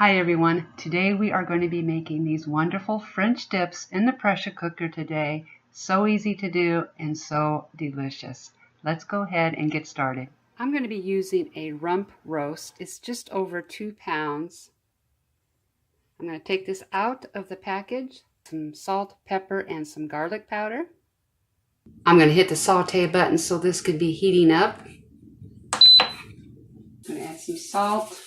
Hi everyone, today we are going to be making these wonderful French dips in the pressure cooker today. So easy to do and so delicious. Let's go ahead and get started. I'm going to be using a rump roast. It's just over 2 pounds. I'm going to take this out of the package. Some salt, pepper, and some garlic powder. I'm going to hit the saute button so this could be heating up. I'm going to add some salt.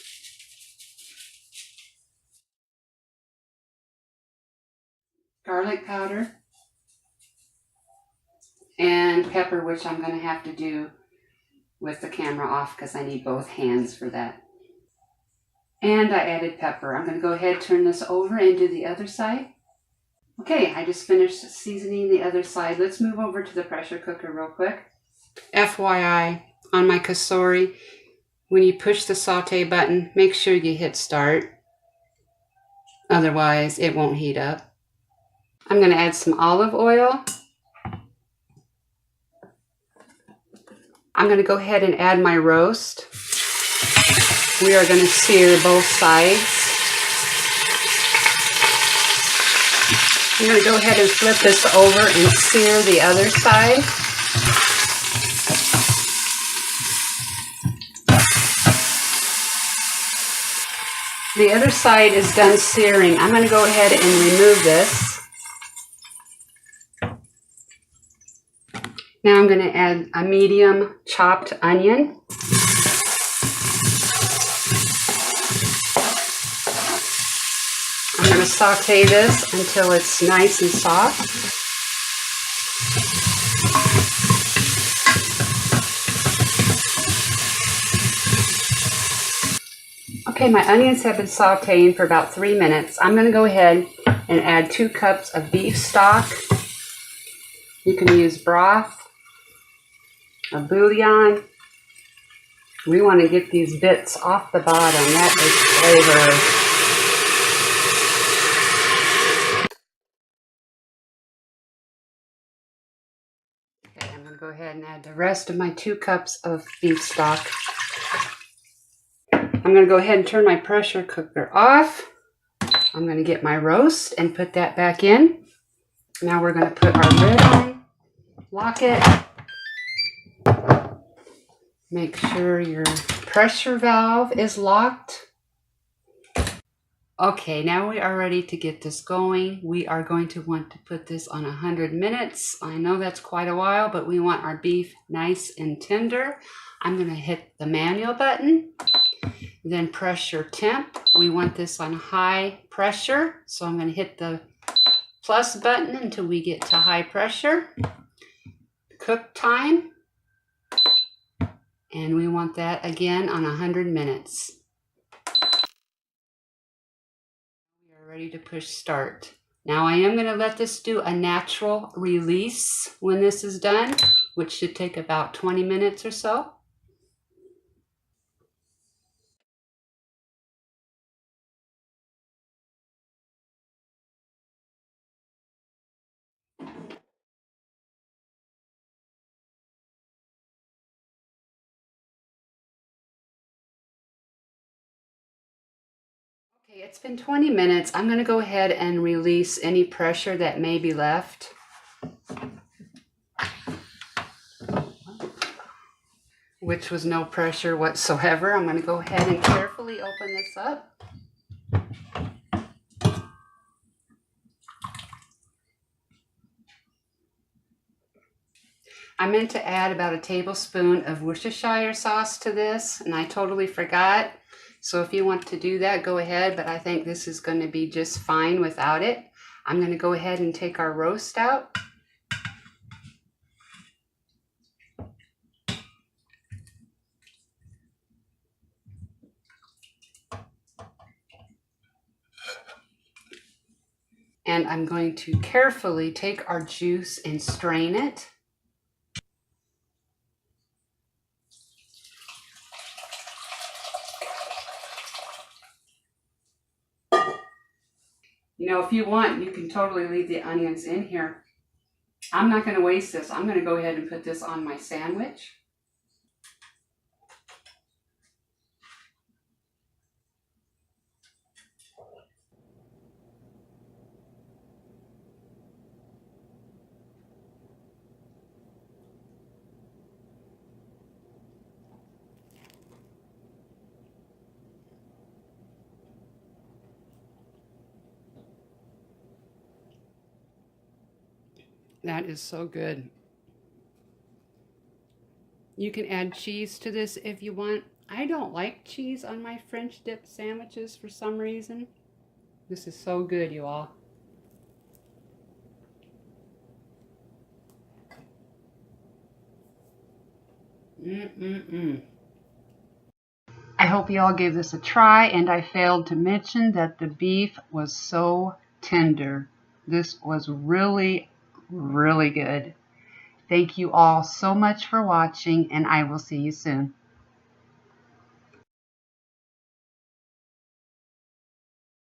Garlic powder and pepper, which I'm going to have to do with the camera off because I need both hands for that. And I added pepper. I'm going to go ahead and turn this over and do the other side. Okay, I just finished seasoning the other side. Let's move over to the pressure cooker real quick. FYI, on my Cosori, when you push the saute button, make sure you hit start. Otherwise, it won't heat up. I'm going to add some olive oil. I'm going to go ahead and add my roast. We are going to sear both sides. I'm going to go ahead and flip this over and sear the other side. The other side is done searing. I'm going to go ahead and remove this. Now I'm going to add a medium chopped onion. I'm going to saute this until it's nice and soft. Okay, my onions have been sauteing for about 3 minutes. I'm going to go ahead and add 2 cups of beef stock. You can use broth, a bouillon. We want to get these bits off the bottom. That is flavor. Okay, I'm going to go ahead and add the rest of my 2 cups of beef stock. I'm going to go ahead and turn my pressure cooker off. I'm going to get my roast and put that back in. Now we're going to put our lid on, lock it. Make sure your pressure valve is locked. Okay, now we are ready to get this going. We are going to want to put this on 100 minutes. I know that's quite a while, but we want our beef nice and tender. I'm going to hit the manual button, then pressure temp. We want this on high pressure, so I'm going to hit the plus button until we get to high pressure. Cook time. And we want that again on 100 minutes. We are ready to push start. Now I am going to let this do a natural release when this is done, which should take about 20 minutes or so. Okay, it's been 20 minutes. I'm going to go ahead and release any pressure that may be left. Which was no pressure whatsoever. I'm going to go ahead and carefully open this up. I meant to add about a tablespoon of Worcestershire sauce to this, and I totally forgot. So if you want to do that, go ahead, but I think this is going to be just fine without it. I'm going to go ahead and take our roast out. And I'm going to carefully take our juice and strain it. You know, if you want, you can totally leave the onions in here. I'm not going to waste this. I'm going to go ahead and put this on my sandwich. That is so good. You can add cheese to this if you want. I don't like cheese on my French dip sandwiches for some reason. This is so good, you all. I hope you all gave this a try, and I failed to mention that the beef was so tender. This was really, really good. Thank you all so much for watching, and I will see you soon.